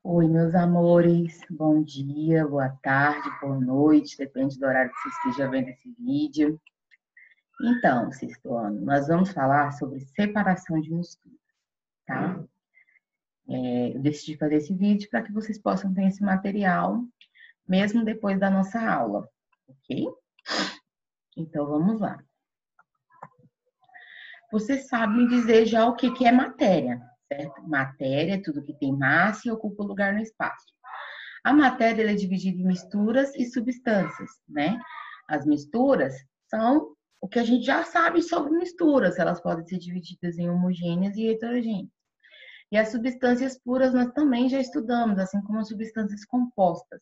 Oi, meus amores, bom dia, boa tarde, boa noite, depende do horário que você esteja vendo esse vídeo. Então, sexto ano, nós vamos falar sobre separação de mistura, tá? Eu decidi fazer esse vídeo para que vocês possam ter esse material, mesmo depois da nossa aula, ok? Então, vamos lá. Você sabe me dizer já o que é matéria, certo? Matéria é tudo que tem massa e ocupa lugar no espaço. A matéria é dividida em misturas e substâncias, né? As misturas são o que a gente já sabe sobre misturas, elas podem ser divididas em homogêneas e heterogêneas. E as substâncias puras nós também já estudamos, assim como as substâncias compostas.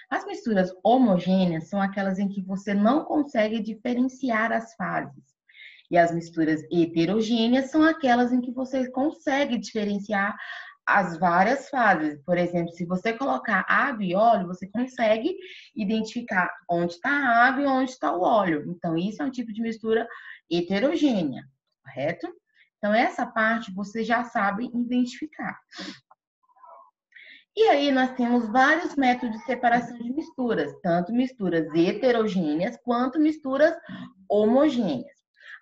As misturas homogêneas são aquelas em que você não consegue diferenciar as fases. E as misturas heterogêneas são aquelas em que você consegue diferenciar as várias fases. Por exemplo, se você colocar água e óleo, você consegue identificar onde está a água e onde está o óleo. Então, isso é um tipo de mistura heterogênea, correto? Então, essa parte você já sabe identificar. E aí, nós temos vários métodos de separação de misturas, tanto misturas heterogêneas quanto misturas homogêneas.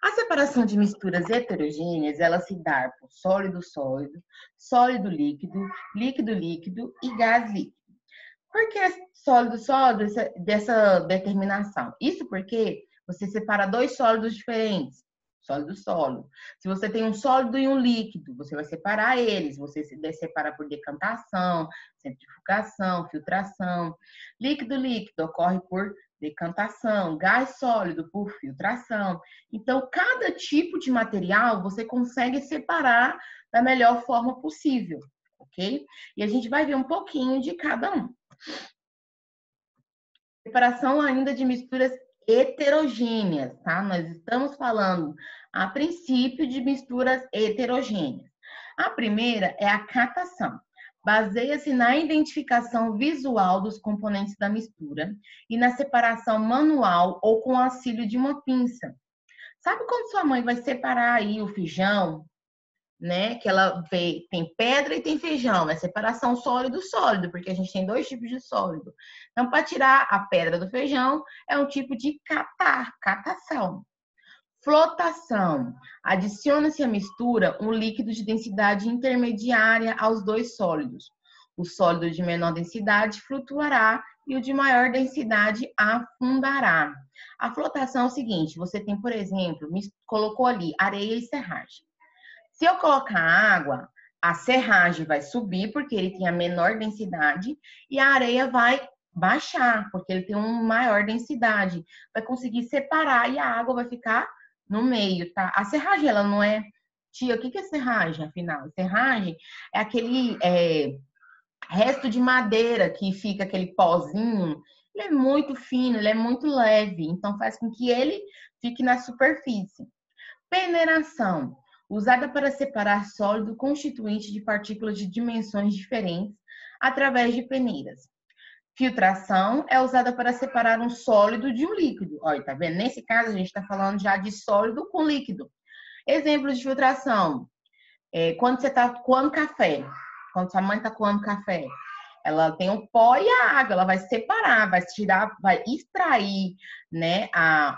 A separação de misturas heterogêneas, ela se dá por sólido-sólido, sólido-líquido, líquido-líquido e gás-líquido. Por que sólido-sólido dessa determinação? Isso porque você separa dois sólidos diferentes, sólido-sólido. Se você tem um sólido e um líquido, você vai separar eles. Você separa por decantação, centrifugação, filtração. Líquido-líquido ocorre por decantação, gás sólido por filtração. Então, cada tipo de material você consegue separar da melhor forma possível, ok? E a gente vai ver um pouquinho de cada um. Separação ainda de misturas heterogêneas, tá? Nós estamos falando, a princípio, de misturas heterogêneas. A primeira é a catação. Baseia-se na identificação visual dos componentes da mistura e na separação manual ou com o auxílio de uma pinça. Sabe quando sua mãe vai separar aí o feijão, né? Que ela vê, tem pedra e tem feijão, é separação sólido-sólido, porque a gente tem dois tipos de sólido. Então, para tirar a pedra do feijão, é um tipo de catação. Flotação. Adiciona-se à mistura um líquido de densidade intermediária aos dois sólidos. O sólido de menor densidade flutuará e o de maior densidade afundará. A flotação é o seguinte, você tem, por exemplo, colocou ali areia e serragem. Se eu colocar água, a serragem vai subir, porque ele tem a menor densidade, e a areia vai baixar, porque ele tem uma maior densidade. Vai conseguir separar e a água vai ficar no meio, tá? A serragem, ela não é... Tia, o que é serragem, afinal? Serragem é aquele resto de madeira que fica aquele pozinho. Ele é muito fino, ele é muito leve, então faz com que ele fique na superfície. Peneiração. Usada para separar sólido constituinte de partículas de dimensões diferentes através de peneiras. Filtração é usada para separar um sólido de um líquido. Olha, tá vendo? Nesse caso, a gente está falando já de sólido com líquido. Exemplos de filtração. Quando você está coando café, quando sua mãe está coando café, ela tem o pó e a água, ela vai separar, vai tirar, vai extrair, né,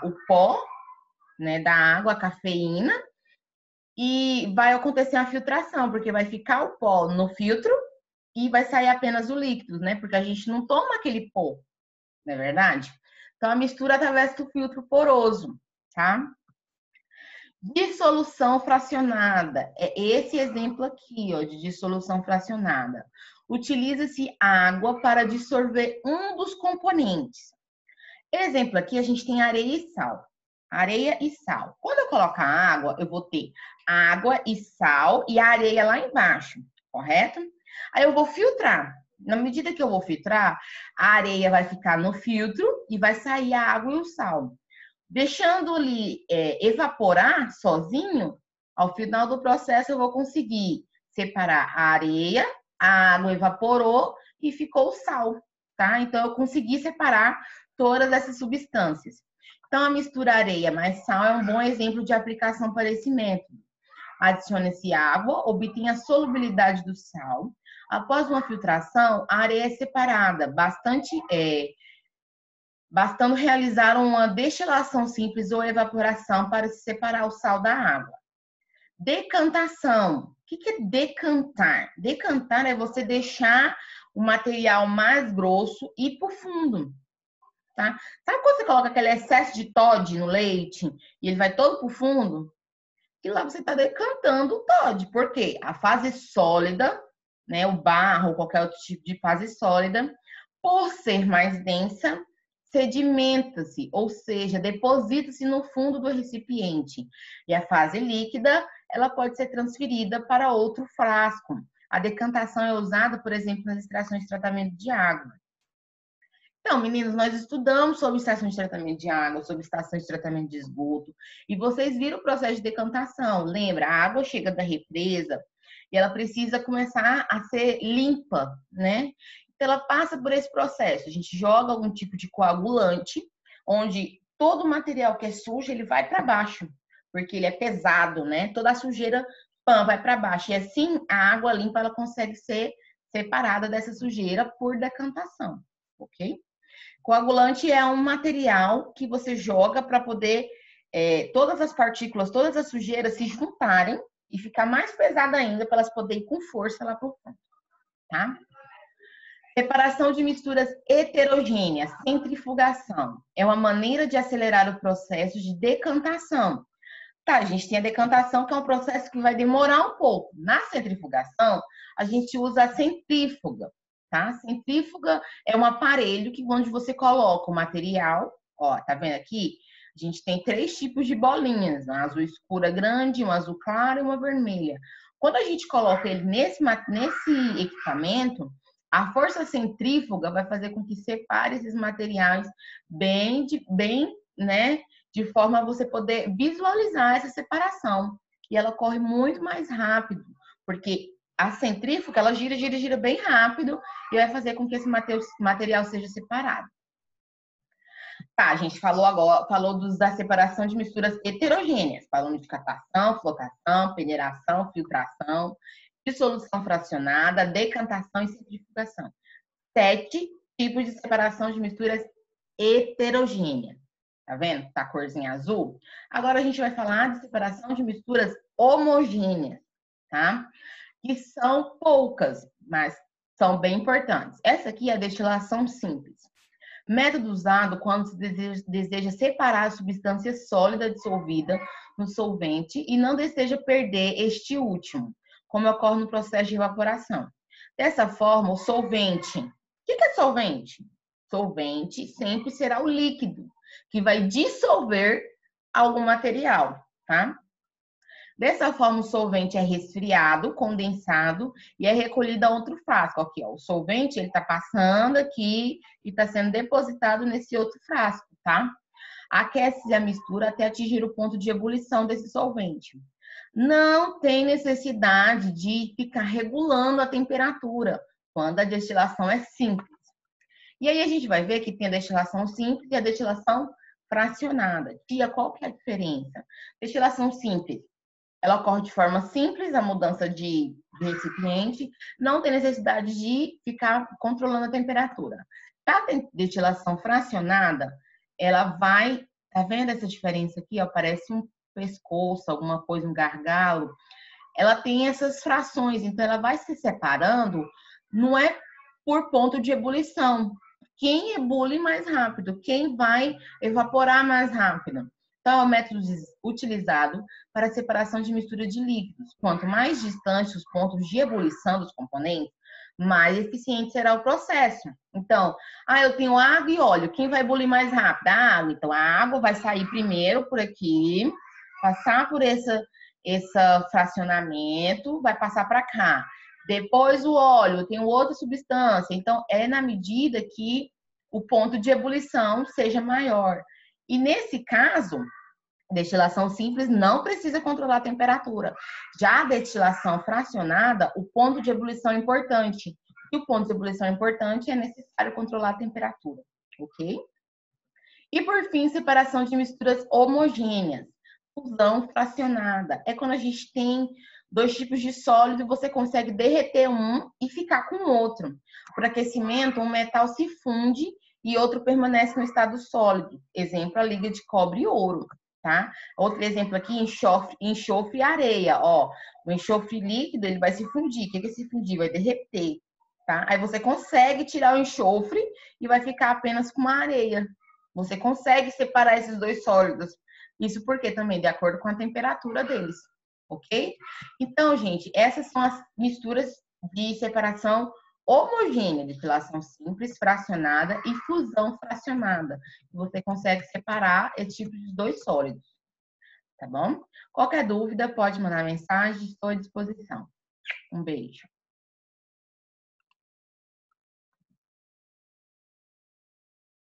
o pó, né, da água, a cafeína, e vai acontecer a filtração, porque vai ficar o pó no filtro e vai sair apenas o líquido, né? Porque a gente não toma aquele pó, não é verdade? Então, a mistura através do filtro poroso, tá? Dissolução fracionada. É esse exemplo aqui, ó, de dissolução fracionada. Utiliza-se água para dissolver um dos componentes. Exemplo aqui, a gente tem areia e sal. Areia e sal. Quando eu colocar água, eu vou ter água e sal e a areia lá embaixo, correto? Aí eu vou filtrar. Na medida que eu vou filtrar, a areia vai ficar no filtro e vai sair a água e o sal. Deixando ele evaporar sozinho, ao final do processo eu vou conseguir separar a areia, a água evaporou e ficou o sal, tá? Então eu consegui separar todas essas substâncias. Então, a mistura areia mais sal é um bom exemplo de aplicação para esse método. Adiciona-se água, obtém a solubilidade do sal. Após uma filtração, a areia é separada, bastando realizar uma destilação simples ou evaporação para se separar o sal da água. Decantação. O que é decantar? Decantar é você deixar o material mais grosso e ir para o fundo. Tá? Sabe quando você coloca aquele excesso de Toddy no leite e ele vai todo para o fundo? E lá você está decantando o Toddy. Por quê? A fase sólida, né, o barro, qualquer outro tipo de fase sólida, por ser mais densa, sedimenta-se, ou seja, deposita-se no fundo do recipiente. E a fase líquida, ela pode ser transferida para outro frasco. A decantação é usada, por exemplo, nas estações de tratamento de água. Então, meninos, nós estudamos sobre estações de tratamento de água, sobre estações de tratamento de esgoto, e vocês viram o processo de decantação. Lembra? A água chega da represa e ela precisa começar a ser limpa, né? Então, ela passa por esse processo. A gente joga algum tipo de coagulante, onde todo o material que é sujo, ele vai para baixo, porque ele é pesado, né? Toda a sujeira, vai para baixo. E assim, a água limpa, ela consegue ser separada dessa sujeira por decantação, ok? Coagulante é um material que você joga para poder todas as partículas, todas as sujeiras se juntarem e ficar mais pesada ainda para elas poderem ir com força lá para o fundo, tá? Separação de misturas heterogêneas, centrifugação. É uma maneira de acelerar o processo de decantação. Tá, a gente tem a decantação, que é um processo que vai demorar um pouco. Na centrifugação, a gente usa a centrífuga, tá? Centrífuga é um aparelho onde você coloca o material, ó, tá vendo aqui? A gente tem 3 tipos de bolinhas, uma azul escura grande, uma azul clara e uma vermelha. Quando a gente coloca ele nesse equipamento, a força centrífuga vai fazer com que separe esses materiais bem, né? De forma a você poder visualizar essa separação. E ela corre muito mais rápido, porque a centrífuga, ela gira bem rápido e vai fazer com que esse material seja separado. Tá, a gente falou da separação de misturas heterogêneas, falando de catação, flotação, peneiração, filtração, dissolução fracionada, decantação e centrifugação. 7 tipos de separação de misturas heterogêneas. Tá vendo? Tá a corzinha azul. Agora a gente vai falar de separação de misturas homogêneas, tá? Que são poucas, mas são bem importantes. Essa aqui é a destilação simples. Método usado quando se deseja separar a substância sólida dissolvida no solvente e não deseja perder este último, como ocorre no processo de evaporação. Dessa forma, o solvente... O que é solvente? Solvente sempre será o líquido que vai dissolver algum material, tá? Dessa forma, o solvente é resfriado, condensado e é recolhido a outro frasco. Aqui, ó, o solvente, ele tá passando aqui e tá sendo depositado nesse outro frasco, tá? Aquece a mistura até atingir o ponto de ebulição desse solvente. Não tem necessidade de ficar regulando a temperatura quando a destilação é simples. E aí a gente vai ver que tem a destilação simples e a destilação fracionada. Tia, qual que é a diferença? Destilação simples, ela ocorre de forma simples, a mudança de recipiente, não tem necessidade de ficar controlando a temperatura. A destilação fracionada, ela vai, tá vendo essa diferença aqui? Ó, parece um pescoço, alguma coisa, um gargalo. Ela tem essas frações, então ela vai se separando, não é por ponto de ebulição. Quem ebule mais rápido, quem vai evaporar mais rápido. Então, é o método utilizado para a separação de mistura de líquidos. Quanto mais distantes os pontos de ebulição dos componentes, mais eficiente será o processo. Então, eu tenho água e óleo. Quem vai ebulir mais rápido? A água. Então, a água vai sair primeiro por aqui, passar por esse fracionamento, vai passar para cá. Depois o óleo, tem outra substância. Então, é na medida que o ponto de ebulição seja maior. E nesse caso, destilação simples não precisa controlar a temperatura. Já a destilação fracionada, o ponto de ebulição é importante. E o ponto de ebulição é importante, é necessário controlar a temperatura, ok? E por fim, separação de misturas homogêneas. Fusão fracionada é quando a gente tem dois tipos de sólido e você consegue derreter um e ficar com o outro. Por aquecimento, um metal se funde e outro permanece no estado sólido. Exemplo, a liga de cobre e ouro, tá? Outro exemplo aqui, enxofre e areia, ó. O enxofre líquido, ele vai se fundir. O que é se fundir? Vai derreter, tá? Aí você consegue tirar o enxofre e vai ficar apenas com uma areia. Você consegue separar esses dois sólidos. Isso porque também de acordo com a temperatura deles, ok? Então, gente, essas são as misturas de separação homogênea, destilação simples, fracionada e fusão fracionada. Você consegue separar esse tipo de dois sólidos, tá bom? Qualquer dúvida, pode mandar mensagem, estou à disposição. Um beijo.